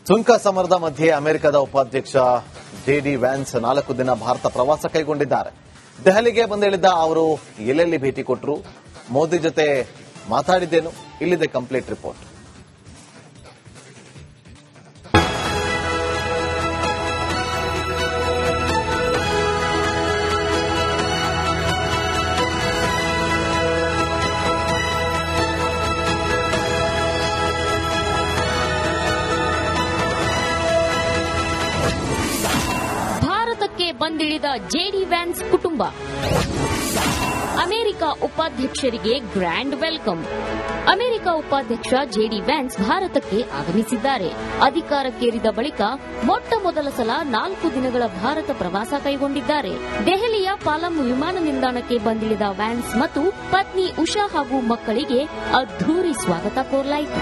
ಸುಂಕ ಸಮರದ ಮಧ್ಯೆ ಅಮೆರಿಕದ ಉಪಾಧ್ಯಕ್ಷ ಜೆಡಿ ವ್ಯಾನ್ಸ್ 4 ದಿನ ಭಾರತ ಪ್ರವಾಸ ಕೈಗೊಂಡಿದ್ದಾರೆ. ದೆಹಲಿಗೆ ಬಂದಿಳಿದ ಅವರು ಎಲ್ಲೆಲ್ಲಿ ಭೇಟಿ ಕೊಟ್ಟರು, ಮೋದಿ ಜೊತೆ ಮಾತಾಡಿದ್ದೇನು, ಇಲ್ಲಿದೆ ಕಂಪ್ಲೀಟ್ ರಿಪೋರ್ಟ್. ಬಂದಿಳಿದ ಜೆಡಿ ವ್ಯಾನ್ಸ್ ಕುಟುಂಬ. ಅಮೆರಿಕ ಉಪಾಧ್ಯಕ್ಷರಿಗೆ ಗ್ರ್ಯಾಂಡ್ ವೆಲ್ಕಮ್. ಅಮೆರಿಕ ಉಪಾಧ್ಯಕ್ಷ ಜೆಡಿ ವ್ಯಾನ್ಸ್ ಭಾರತಕ್ಕೆ ಆಗಮಿಸಿದ್ದಾರೆ. ಅಧಿಕಾರಕ್ಕೇರಿದ ಬಳಿಕ ಮೊಟ್ಟ ಮೊದಲ ಸಲ 4 ದಿನಗಳ ಭಾರತ ಪ್ರವಾಸ ಕೈಗೊಂಡಿದ್ದಾರೆ. ದೆಹಲಿಯ ಪಾಲಂ ವಿಮಾನ ನಿಲ್ದಾಣಕ್ಕೆ ಬಂದಿಳಿದ ವ್ಯಾನ್ಸ್ ಮತ್ತು ಪತ್ನಿ ಉಷಾ ಹಾಗೂ ಮಕ್ಕಳಿಗೆ ಅದ್ಧೂರಿ ಸ್ವಾಗತ ಕೋರಲಾಯಿತು.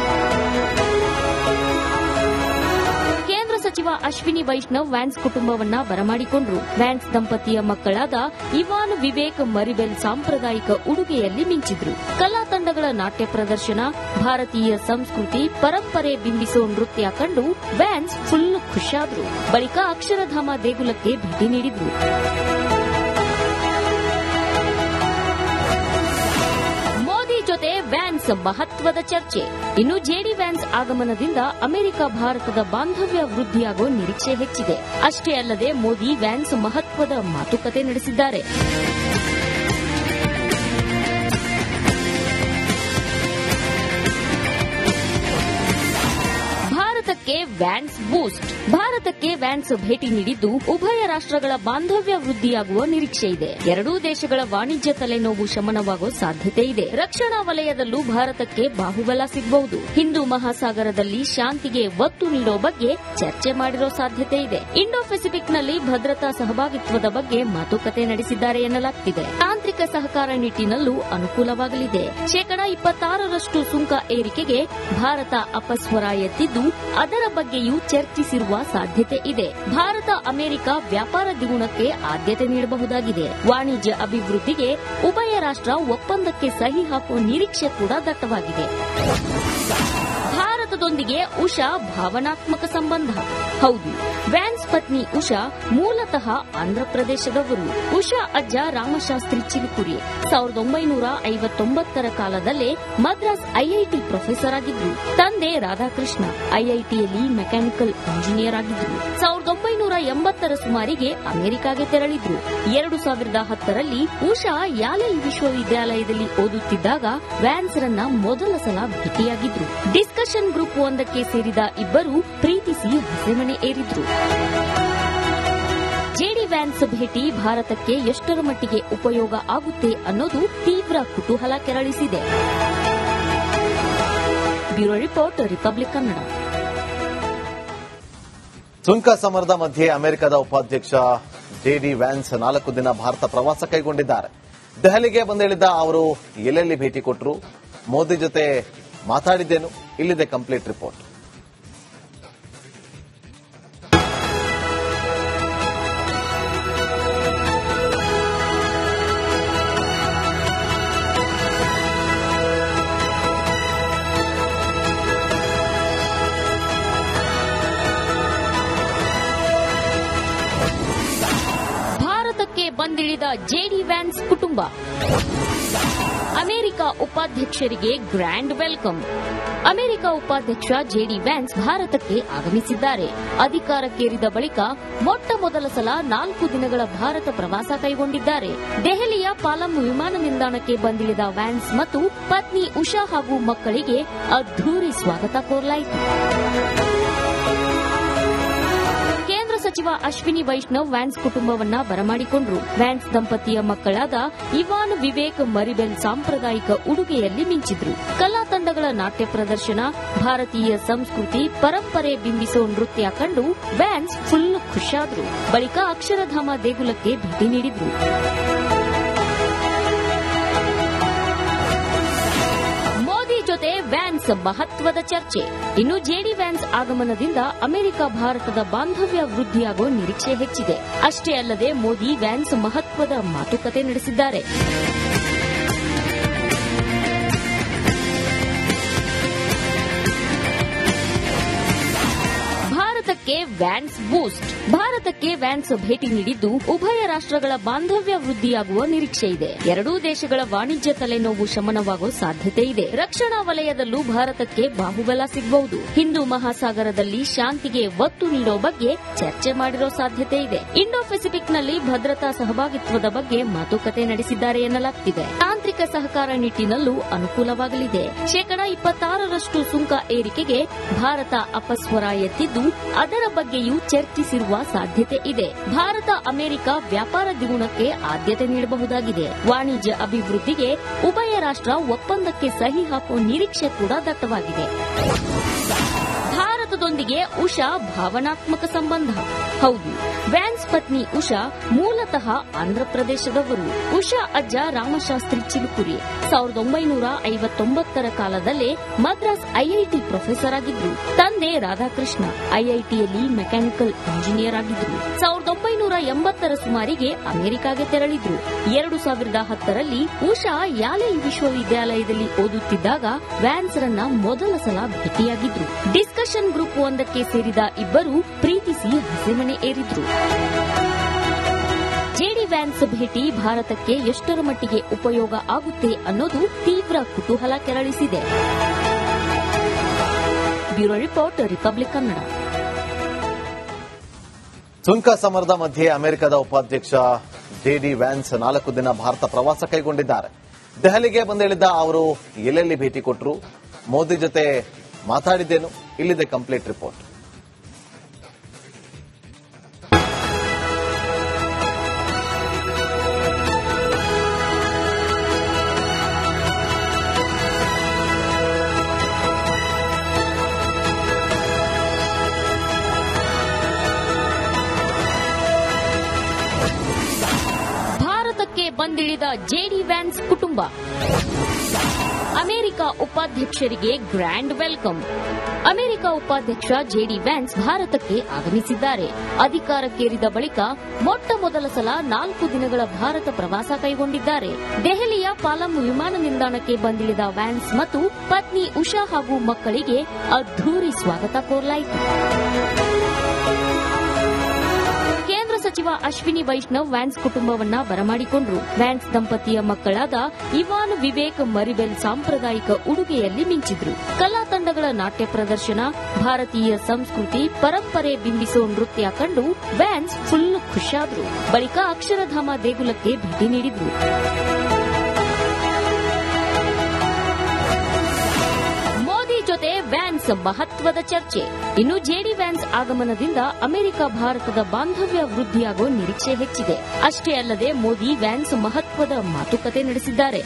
ಸಚಿವ ಅಶ್ವಿನಿ ವೈಷ್ಣವ್ ವ್ಯಾನ್ಸ್ ಕುಟುಂಬವನ್ನ ಬರಮಾಡಿಕೊಂಡರು. ವ್ಯಾನ್ಸ್ ದಂಪತಿಯ ಮಕ್ಕಳಾದ ಇವಾನ್, ವಿವೇಕ್, ಮರಿಬೆಲ್ ಸಾಂಪ್ರದಾಯಿಕ ಉಡುಗೆಯಲ್ಲಿ ಮಿಂಚಿದ್ರು. ಕಲಾ ತಂಡಗಳ ನಾಟ್ಯ ಪ್ರದರ್ಶನ, ಭಾರತೀಯ ಸಂಸ್ಕೃತಿ ಪರಂಪರೆ ಬಿಂಬಿಸೋ ನೃತ್ಯ ಕಂಡು ವ್ಯಾನ್ಸ್ ಫುಲ್ ಖುಷಿಯಾದ್ರು. ಬಳಿಕ ಅಕ್ಷರಧಾಮ ದೇಗುಲಕ್ಕೆ ಭೇಟಿ ನೀಡಿದ್ರು. ಜೊತೆ ವ್ಯಾನ್ಸ್ ಮಹತ್ವದ ಚರ್ಚೆ. ಇನ್ನು ಜೆಡಿ ವ್ಯಾನ್ಸ್ ಆಗಮನದಿಂದ ಅಮೆರಿಕ ಭಾರತದ ಬಾಂಧವ್ಯ ವೃದ್ಧಿಯಾಗುವ ನಿರೀಕ್ಷೆ ಹೆಚ್ಚಿದೆ. ಅಷ್ಟೇ ಅಲ್ಲದೆ ಮೋದಿ ವ್ಯಾನ್ಸ್ ಮಹತ್ವದ ಮಾತುಕತೆ ನಡೆಸಿದ್ದಾರೆ. ಭಾರತಕ್ಕೆ ವ್ಯಾನ್ಸ್ ಭೇಟಿ ನೀಡಿದ್ದು ಉಭಯ ರಾಷ್ಟ್ರಗಳ ಬಾಂಧವ್ಯ ವೃದ್ಧಿಯಾಗುವ ನಿರೀಕ್ಷೆ ಇದೆ. ಎರಡೂ ದೇಶಗಳ ವಾಣಿಜ್ಯ ತಲೆನೋವು ಶಮನವಾಗುವ ಸಾಧ್ಯತೆ ಇದೆ. ರಕ್ಷಣಾ ವಲಯದಲ್ಲೂ ಭಾರತಕ್ಕೆ ಬಾಹುಬಲ ಸಿಗಬಹುದು. ಹಿಂದೂ ಮಹಾಸಾಗರದಲ್ಲಿ ಶಾಂತಿಗೆ ಒತ್ತು ನೀಡೋ ಬಗ್ಗೆ ಚರ್ಚೆ ಮಾಡಿರೋ ಸಾಧ್ಯತೆ ಇದೆ. ಇಂಡೋ ಪೆಸಿಫಿಕ್ನಲ್ಲಿ ಭದ್ರತಾ ಸಹಭಾಗಿತ್ವದ ಬಗ್ಗೆ ಮಾತುಕತೆ ನಡೆಸಿದ್ದಾರೆ ಎನ್ನಲಾಗುತ್ತಿದೆ. ತಾಂತ್ರಿಕ ಸಹಕಾರ ನಿಟ್ಟಿನಲ್ಲೂ ಅನುಕೂಲವಾಗಲಿದೆ. 26% ಸುಂಕ ಏರಿಕೆಗೆ ಭಾರತ ಅಪಸ್ವರ ಎತ್ತಿದ್ದು ಅದರ ಬಗ್ಗೆಯೂ ಚರ್ಚಿಸಿರುವ ಸಾಧ್ಯತೆ ಇದೆ. ಭಾರತ ಅಮೆರಿಕ ವ್ಯಾಪಾರ ದ್ವಿಗುಣಕ್ಕೆ ಆದ್ಯತೆ ನೀಡಬಹುದಾಗಿದೆ. ವಾಣಿಜ್ಯ ಅಭಿವೃದ್ಧಿಗೆ ಉಭಯ ರಾಷ್ಟ್ರ ಒಪ್ಪಂದಕ್ಕೆ ಸಹಿ ಹಾಕುವ ನಿರೀಕ್ಷೆ ಕೂಡ ದಟ್ಟವಾಗಿದೆ. ಭಾರತದೊಂದಿಗೆ ಉಷಾ ಭಾವನಾತ್ಮಕ ಸಂಬಂಧ. ಹೌದು, ವ್ಯಾನ್ಸ್ ಪತ್ನಿ ಉಷಾ ಮೂಲತಃ ಆಂಧ್ರಪ್ರದೇಶದವರು. ಉಷಾ ಅಜ್ಜ ರಾಮಶಾಸ್ತ್ರಿ ಚಿಲುಕುರಿ 1959ರ ಕಾಲದಲ್ಲೇ ಮದ್ರಾಸ್ ಐಐಟಿ ಪ್ರೊಫೆಸರ್ ಆಗಿದ್ರು. ತಂದೆ ರಾಧಾಕೃಷ್ಣ ಐಐಟಿಯಲ್ಲಿ ಮೆಕ್ಯಾನಿಕಲ್ ಇಂಜಿನಿಯರ್ ಆಗಿದ್ರು. 1980ರ ಸುಮಾರಿಗೆ ಅಮೆರಿಕಾಗೆ ತೆರಳಿದ್ರು. 2010ರಲ್ಲಿ ಉಷಾ ಯಾಲೆಲ್ ವಿಶ್ವವಿದ್ಯಾಲಯದಲ್ಲಿ ಓದುತ್ತಿದ್ದಾಗ ವ್ಯಾನ್ಸ್ ರನ್ನ ಮೊದಲ ಸಲ ಭೇಟಿಯಾಗಿದ್ರು. ಡಿಸ್ಕಷನ್ ಗ್ರೂಪ್ ಒಂದಕ್ಕೆ ಸೇರಿದ ಇಬ್ಬರು ಪ್ರೀತಿಸಿ ಹಸೆಮಣೆ ಏರಿದ್ರು. ಜೆಡಿ ವ್ಯಾನ್ಸ್ ಭೇಟಿ ಭಾರತಕ್ಕೆ ಎಷ್ಟರ ಮಟ್ಟಿಗೆ ಉಪಯೋಗ ಆಗುತ್ತೆ ಅನ್ನೋದು ತೀವ್ರ ಕುತೂಹಲ ಕೆರಳಿಸಿದೆ. Bureau report, republic Kannada. ಸುಂಕ ಸಮರದ ಮಧ್ಯೆ ಅಮೆರಿಕದ ಉಪಾಧ್ಯಕ್ಷ ಜೆಡಿ ವ್ಯಾನ್ಸ್ 4 ದಿನ ಭಾರತ ಪ್ರವಾಸ ಕೈಗೊಂಡಿದ್ದಾರೆ. ದೆಹಲಿಗೆ ಬಂದಿಳಿದ ಅವರು ಎಲ್ಲೆಲ್ಲಿ ಭೇಟಿ ಕೊಟ್ಟರು, ಮೋದಿ ಜೊತೆ ಮಾತಾಡಿದ್ದೇನು, ಇಲ್ಲಿದೆ ಕಂಪ್ಲೀಟ್ ರಿಪೋರ್ಟ್. ಬಂದಿಳಿದ ಜೆಡಿ ವ್ಯಾನ್ಸ್ ಕುಟುಂಬ. ಅಮೆರಿಕ ಉಪಾಧ್ಯಕ್ಷರಿಗೆ ಗ್ರ್ಯಾಂಡ್ ವೆಲ್ಕಮ್. ಅಮೆರಿಕ ಉಪಾಧ್ಯಕ್ಷ ಜೆಡಿ ವ್ಯಾನ್ಸ್ ಭಾರತಕ್ಕೆ ಆಗಮಿಸಿದ್ದಾರೆ. ಅಧಿಕಾರಕ್ಕೇರಿದ ಬಳಿಕ ಮೊಟ್ಟ ಮೊದಲ ಸಲ 4 ದಿನಗಳ ಭಾರತ ಪ್ರವಾಸ ಕೈಗೊಂಡಿದ್ದಾರೆ. ದೆಹಲಿಯ ಪಾಲಂ ವಿಮಾನ ನಿಲ್ದಾಣಕ್ಕೆ ಬಂದಿಳಿದ ವ್ಯಾನ್ಸ್ ಮತ್ತು ಪತ್ನಿ ಉಷಾ ಹಾಗೂ ಮಕ್ಕಳಿಗೆ ಅದ್ಧೂರಿ ಸ್ವಾಗತ ಕೋರಲಾಯಿತು. ಸಚಿವ ಅಶ್ವಿನಿ ವೈಷ್ಣವ್ ವ್ಯಾನ್ಸ್ ಕುಟುಂಬವನ್ನ ಬರಮಾಡಿಕೊಂಡರು. ವ್ಯಾನ್ಸ್ ದಂಪತಿಯ ಮಕ್ಕಳಾದ ಇವಾನ್, ವಿವೇಕ್, ಮರಿಬೆಲ್ ಸಾಂಪ್ರದಾಯಿಕ ಉಡುಗೆಯಲ್ಲಿ ಮಿಂಚಿದ್ರು. ಕಲಾ ತಂಡಗಳ ನಾಟ್ಯ ಪ್ರದರ್ಶನ, ಭಾರತೀಯ ಸಂಸ್ಕೃತಿ ಪರಂಪರೆ ಬಿಂಬಿಸೋ ನೃತ್ಯ ಕಂಡು ವ್ಯಾನ್ಸ್ ಫುಲ್ ಖುಷಿಯಾದ್ರು. ಬಳಿಕ ಅಕ್ಷರಧಾಮ ದೇಗುಲಕ್ಕೆ ಭೇಟಿ ನೀಡಿದ್ರು. ಜೊತೆ ವ್ಯಾನ್ಸ್ ಮಹತ್ವದ ಚರ್ಚೆ. ಇನ್ನು ಜೆಡಿ ವ್ಯಾನ್ಸ್ ಆಗಮನದಿಂದ ಅಮೆರಿಕ ಭಾರತದ ಬಾಂಧವ್ಯ ವೃದ್ಧಿಯಾಗುವ ನಿರೀಕ್ಷೆ ಹೆಚ್ಚಿದೆ. ಅಷ್ಟೇ ಅಲ್ಲದೆ ಮೋದಿ ವ್ಯಾನ್ಸ್ ಮಹತ್ವದ ಮಾತುಕತೆ ನಡೆಸಿದ್ದಾರೆ. ಭಾರತಕ್ಕೆ ವ್ಯಾನ್ಸ್ ಬೂಸ್ಟ್. ಭಾರತಕ್ಕೆ ವ್ಯಾನ್ಸ್ ಭೇಟಿ ನೀಡಿದ್ದು ಉಭಯ ರಾಷ್ಟ್ರಗಳ ಬಾಂಧವ್ಯ ವೃದ್ಧಿಯಾಗುವ ನಿರೀಕ್ಷೆ ಇದೆ. ಎರಡೂ ದೇಶಗಳ ವಾಣಿಜ್ಯ ತಲೆನೋವು ಶಮನವಾಗುವ ಸಾಧ್ಯತೆ ಇದೆ. ರಕ್ಷಣಾ ವಲಯದಲ್ಲೂ ಭಾರತಕ್ಕೆ ಬಾಹುಬಲ ಸಿಗಬಹುದು. ಹಿಂದೂ ಮಹಾಸಾಗರದಲ್ಲಿ ಶಾಂತಿಗೆ ಒತ್ತು ನೀಡೋ ಬಗ್ಗೆ ಚರ್ಚೆ ಮಾಡಿರೋ ಸಾಧ್ಯತೆ ಇದೆ. ಇಂಡೋ ಪೆಸಿಫಿಕ್ನಲ್ಲಿ ಭದ್ರತಾ ಸಹಭಾಗಿತ್ವದ ಬಗ್ಗೆ ಮಾತುಕತೆ ನಡೆಸಿದ್ದಾರೆ ಎನ್ನಲಾಗುತ್ತಿದೆ. ತಾಂತ್ರಿಕ ಸಹಕಾರ ನಿಟ್ಟಿನಲ್ಲೂ ಅನುಕೂಲವಾಗಲಿದೆ. 26% ಸುಂಕ ಏರಿಕೆಗೆ ಭಾರತ ಅಪಸ್ವರ ಎತ್ತಿದ್ದು ಅದರ ಬಗ್ಗೆಯೂ ಚರ್ಚಿಸಿರುವ ಸಾಧ್ಯತೆ ಇದೆ. ಭಾರತ ಅಮೆರಿಕ ವ್ಯಾಪಾರ ದ್ವಿಗುಣಕ್ಕೆ ಆದ್ಯತೆ ನೀಡಬಹುದಾಗಿದೆ. ವಾಣಿಜ್ಯ ಅಭಿವೃದ್ಧಿಗೆ ಉಭಯ ರಾಷ್ಟ್ರ ಒಪ್ಪಂದಕ್ಕೆ ಸಹಿ ಹಾಕುವ ನಿರೀಕ್ಷೆ ಕೂಡ ದಟ್ಟವಾಗಿದೆ. ಭಾರತದೊಂದಿಗೆ ಉಷಾ ಭಾವನಾತ್ಮಕ ಸಂಬಂಧ. ಹೌದು, ವ್ಯಾನ್ಸ್ ಪತ್ನಿ ಉಷಾ ಮೂಲತಃ ಆಂಧ್ರಪ್ರದೇಶದವರು. ಉಷಾ ಅಜ್ಜ ರಾಮಶಾಸ್ತ್ರಿ ಚಿಲುಕುರಿ 1959ರ ಕಾಲದಲ್ಲೇ ಮದ್ರಾಸ್ ಐಐಟಿ ಪ್ರೊಫೆಸರ್ ಆಗಿದ್ರು. ತಂದೆ ರಾಧಾಕೃಷ್ಣ ಐಐಟಿಯಲ್ಲಿ ಮೆಕ್ಯಾನಿಕಲ್ ಇಂಜಿನಿಯರ್ ಆಗಿದ್ರು. 1980ರ ಸುಮಾರಿಗೆ ಅಮೆರಿಕಾಗೆ ತೆರಳಿದ್ರು. 2010ರಲ್ಲಿ ಉಷಾ ಯಾಲೆ ವಿಶ್ವವಿದ್ಯಾಲಯದಲ್ಲಿ ಓದುತ್ತಿದ್ದಾಗ ವ್ಯಾನ್ಸ್ ರನ್ನ ಮೊದಲ ಸಲ ಭೇಟಿಯಾಗಿದ್ರು. ಡಿಸ್ಕಷನ್ ಗ್ರೂಪ್ ಒಂದಕ್ಕೆ ಸೇರಿದ ಇಬ್ಬರು ಪ್ರೀತಿಸಿ ಹಸೆಮಣೆ ಏರಿದ್ರು. ಜೆಡಿ ವ್ಯಾನ್ಸ್ ಭೇಟಿ ಭಾರತಕ್ಕೆ ಎಷ್ಟರ ಮಟ್ಟಿಗೆ ಉಪಯೋಗ ಆಗುತ್ತೆ ಅನ್ನೋದು ತೀವ್ರ ಕುತೂಹಲ ಕೆರಳಿಸಿದೆ. Bureau report, republic Kannada. ಸುಂಕ ಸಮರದ ಮಧ್ಯೆ ಅಮೆರಿಕದ ಉಪಾಧ್ಯಕ್ಷ ಜೆಡಿ ವ್ಯಾನ್ಸ್ 4 ದಿನ ಭಾರತ ಪ್ರವಾಸ ಕೈಗೊಂಡಿದ್ದಾರೆ. ದೆಹಲಿಗೆ ಬಂದಿಳಿದ ಅವರು ಎಲ್ಲೆಲ್ಲಿ ಭೇಟಿ ಕೊಟ್ಟರು, ಮೋದಿ ಜೊತೆ ಮಾತಾಡಿದ್ದೇನು, ಇಲ್ಲಿದೆ ಕಂಪ್ಲೀಟ್ ರಿಪೋರ್ಟ್. ಬಂದಿಳಿದ ಜೆಡಿ ವ್ಯಾನ್ಸ್ ಕುಟುಂಬ. ಅಮೆರಿಕ ಉಪಾಧ್ಯಕ್ಷರಿಗೆ ಗ್ರ್ಯಾಂಡ್ ವೆಲ್ಕಮ್. ಅಮೆರಿಕ ಉಪಾಧ್ಯಕ್ಷ ಜೆಡಿ ವ್ಯಾನ್ಸ್ ಭಾರತಕ್ಕೆ ಆಗಮಿಸಿದ್ದಾರೆ. ಅಧಿಕಾರಕ್ಕೇರಿದ ಬಳಿಕ ಮೊಟ್ಟ ಮೊದಲ ಸಲ 4 ದಿನಗಳ ಭಾರತ ಪ್ರವಾಸ ಕೈಗೊಂಡಿದ್ದಾರೆ. ದೆಹಲಿಯ ಪಾಲಂ ವಿಮಾನ ನಿಲ್ದಾಣಕ್ಕೆ ಬಂದಿಳಿದ ವ್ಯಾನ್ಸ್ ಮತ್ತು ಪತ್ನಿ ಉಷಾ ಹಾಗೂ ಮಕ್ಕಳಿಗೆ ಅದ್ಧೂರಿ ಸ್ವಾಗತ ಕೋರಲಾಯಿತು. ಸಚಿವ ಅಶ್ವಿನಿ ವೈಷ್ಣವ್ ವ್ಯಾನ್ಸ್ ಕುಟುಂಬವನ್ನ ಬರಮಾಡಿಕೊಂಡರು. ವ್ಯಾನ್ಸ್ ದಂಪತಿಯ ಮಕ್ಕಳಾದ ಇವಾನ್, ವಿವೇಕ್, ಮರಿಬೆಲ್ ಸಾಂಪ್ರದಾಯಿಕ ಉಡುಗೆಯಲ್ಲಿ ಮಿಂಚಿದ್ರು. ಕಲಾ ತಂಡಗಳ ನಾಟ್ಯ ಪ್ರದರ್ಶನ, ಭಾರತೀಯ ಸಂಸ್ಕೃತಿ ಪರಂಪರೆ ಬಿಂಬಿಸೋ ನೃತ್ಯ ಕಂಡು ವ್ಯಾನ್ಸ್ ಫುಲ್ ಖುಷಿಯಾದ್ರು. ಬಳಿಕ ಅಕ್ಷರಧಾಮ ದೇಗುಲಕ್ಕೆ ಭೇಟಿ ನೀಡಿದ್ರು. ಜೊತೆ ವ್ಯಾನ್ಸ್ ಮಹತ್ವದ ಚರ್ಚೆ. ಇನ್ನು ಜೆಡಿ ವ್ಯಾನ್ಸ್ ಆಗಮನದಿಂದ ಅಮೆರಿಕ ಭಾರತದ ಬಾಂಧವ್ಯ ವೃದ್ಧಿಯಾಗುವ ನಿರೀಕ್ಷೆ ಹೆಚ್ಚಿದೆ. ಅಷ್ಟೇ ಅಲ್ಲದೆ ಮೋದಿ ವ್ಯಾನ್ಸ್ ಮಹತ್ವದ ಮಾತುಕತೆ ನಡೆಸಿದ್ದಾರೆ.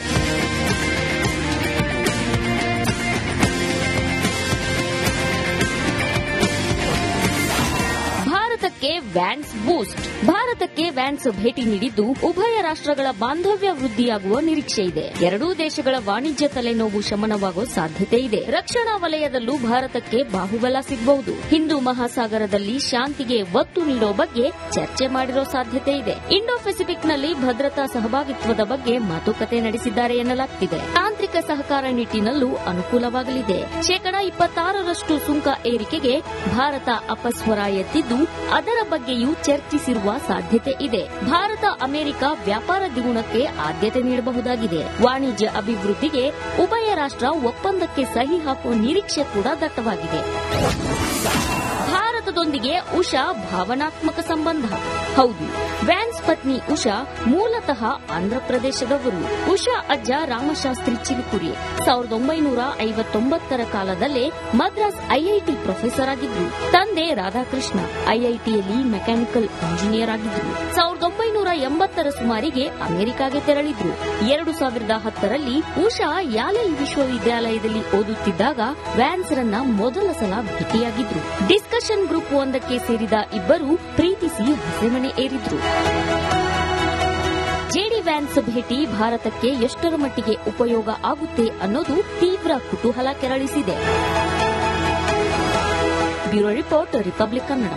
ಭಾರತಕ್ಕೆ ವ್ಯಾನ್ಸ್ ಬೂಸ್ಟ್. ಭಾರತಕ್ಕೆ ವ್ಯಾನ್ಸ್ ಭೇಟಿ ನೀಡಿದ್ದು ಉಭಯ ರಾಷ್ಟ್ರಗಳ ಬಾಂಧವ್ಯ ವೃದ್ಧಿಯಾಗುವ ನಿರೀಕ್ಷೆ ಇದೆ. ಎರಡೂ ದೇಶಗಳ ವಾಣಿಜ್ಯ ತಲೆನೋವು ಶಮನವಾಗುವ ಸಾಧ್ಯತೆ ಇದೆ. ರಕ್ಷಣಾ ವಲಯದಲ್ಲೂ ಭಾರತಕ್ಕೆ ಬಾಹುಬಲ ಸಿಗಬಹುದು. ಹಿಂದೂ ಮಹಾಸಾಗರದಲ್ಲಿ ಶಾಂತಿಗೆ ಒತ್ತು ನೀಡೋ ಬಗ್ಗೆ ಚರ್ಚೆ ಮಾಡಿರೋ ಸಾಧ್ಯತೆ ಇದೆ. ಇಂಡೋ ಪೆಸಿಫಿಕ್ನಲ್ಲಿ ಭದ್ರತಾ ಸಹಭಾಗಿತ್ವದ ಬಗ್ಗೆ ಮಾತುಕತೆ ನಡೆಸಿದ್ದಾರೆ ಎನ್ನಲಾಗುತ್ತಿದೆ. ತಾಂತ್ರಿಕ ಸಹಕಾರ ನಿಟ್ಟಿನಲ್ಲೂ ಅನುಕೂಲವಾಗಲಿದೆ. 26% ಸುಂಕ ಏರಿಕೆಗೆ ಭಾರತ ಅಪಸ್ವರ ಎತ್ತಿದ್ದು ಅದರ ಬಗ್ಗೆಯೂ ಚರ್ಚಿಸಿರುವ ಸಾಧ್ಯತೆ ಇದೆ. ಭಾರತ ಅಮೆರಿಕ ವ್ಯಾಪಾರ ದ್ವಿಗುಣಕ್ಕೆ ಆದ್ಯತೆ ನೀಡಬಹುದಾಗಿದೆ. ವಾಣಿಜ್ಯ ಅಭಿವೃದ್ಧಿಗೆ ಉಭಯ ರಾಷ್ಟ್ರ ಒಪ್ಪಂದಕ್ಕೆ ಸಹಿ ಹಾಕುವ ನಿರೀಕ್ಷೆ ಕೂಡ ದಟ್ಟವಾಗಿದೆ. ಭಾರತದೊಂದಿಗೆ ಉಷಾ ಭಾವನಾತ್ಮಕ ಸಂಬಂಧ. ಹೌದು, ವ್ಯಾನ್ಸ್ ಪತ್ನಿ ಉಷಾ ಮೂಲತಃ ಆಂಧ್ರಪ್ರದೇಶದವರು. ಉಷಾ ಅಜ್ಜ ರಾಮಶಾಸ್ತ್ರಿ ಚಿಲುಕುರಿ 1959ರ ಕಾಲದಲ್ಲೇ ಮದ್ರಾಸ್ ಐಐಟಿ ಪ್ರೊಫೆಸರ್ ಆಗಿದ್ರು. ತಂದೆ ರಾಧಾಕೃಷ್ಣ ಐಐಟಿಯಲ್ಲಿ ಮೆಕ್ಯಾನಿಕಲ್ ಇಂಜಿನಿಯರ್ ಆಗಿದ್ರು. 1980ರ ಸುಮಾರಿಗೆ ಅಮೆರಿಕಾಗೆ ತೆರಳಿದ್ರು. 2010ರಲ್ಲಿ ಉಷಾ ಯಾಲೆ ವಿಶ್ವವಿದ್ಯಾಲಯದಲ್ಲಿ ಓದುತ್ತಿದ್ದಾಗ ವ್ಯಾನ್ಸ್ ರನ್ನ ಮೊದಲ ಸಲ ಭೇಟಿಯಾಗಿದ್ರು. ಡಿಸ್ಕಷನ್ ಗ್ರೂಪ್ ಒಂದಕ್ಕೆ ಸೇರಿದ ಇಬ್ಬರು ಪ್ರೀತಿಸಿ ಹಸೆಮಣೆ ಏರಿದ್ರು. ಜೆಡಿ ವ್ಯಾನ್ಸ್ ಭೇಟಿ ಭಾರತಕ್ಕೆ ಎಷ್ಟರ ಮಟ್ಟಿಗೆ ಉಪಯೋಗ ಆಗುತ್ತೆ ಅನ್ನೋದು ತೀವ್ರ ಕುತೂಹಲ ಕೆರಳಿಸಿದೆ. Bureau report, republic Kannada.